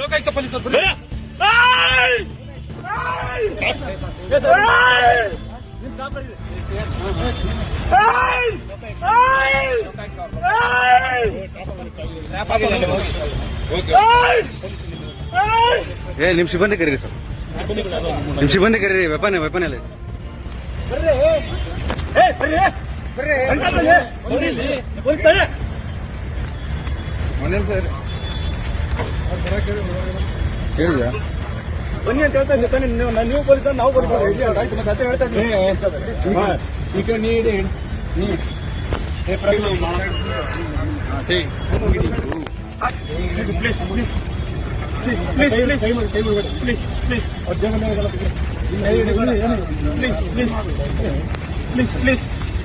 ಲೋಕಾಯುಕ್ತ ಪೊಲೀಸರು ನಿಮ್ ಸಿಬ್ಬಂದಿ ಕರೀರಿ ಸರ್, ನಿಮ್ ಸಿಬ್ಬಂದಿ ಕರೀರಿ. ವೆಪನ್ ಅಲ್ಲಿ ಮನೇಲಿ ಸರ್ ಹೇಳಿದ್ಯಾ? ಬನ್ನಿ ಅಂತ ಹೇಳ್ತಾ ಇದ್ದೀನಿ. ನೀವು ಪೊಲೀಸ್ ನಾವು ಕೊಡ್ತಾರೆ ಮತ್ತೆ ಅದೇ ಹೇಳ್ತಾ ಇದ್ದೀನಿ. ಈಗ ನೀಡಿ please please please please please please please please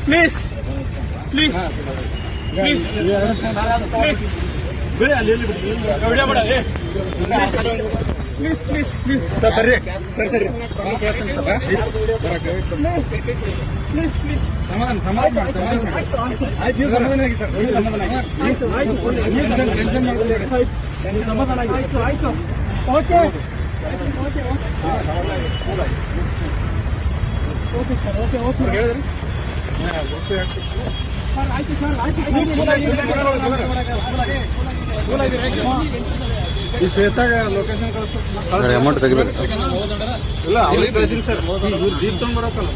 please please please please ಬಿಡಿ, ಅಲ್ಲಿ ವಿಡಿಯೋ ಮಾಡ. ಪ್ಲೀಸ್ ಪ್ಲೀಸ್ ಪ್ಲೀಸ್ ಸರ್, ಸರಿ ಸರ್, ಸರಿ ಪ್ಲೀಸ್ ಪ್ಲೀಸ್ ಸಮಾಧಾನ ಆಯ್ತು. ನೀವು ಸಮಾಧಾನ ಆಗಿ ಸರ್, ಸಮಾಧಾನ ಆಗಿ. ಆಯ್ತು ಆಯ್ತು, okay okay okay sir, okay okay ಹೇಳಿದ್ರಿ ಸರ್. ಆಯ್ತು ಸರ್, ಆಯ್ತು. ಈ ಶ್ವೇತಾಗ ಲೊಕೇಶನ್ ಕಳಿಸ್ತಾರೆ, ಅಮೌಂಟ್ ತೆಗಿಬೇಕು. ಇಲ್ಲ ಅವ್ರಿಗೆ ಕಳಿಸಿಲ್ಲ ಸರ್, ಇವ್ರು ಜೀಪ್ ತಗೊಂಡ್ ಬರೋಕಲ್ಲ.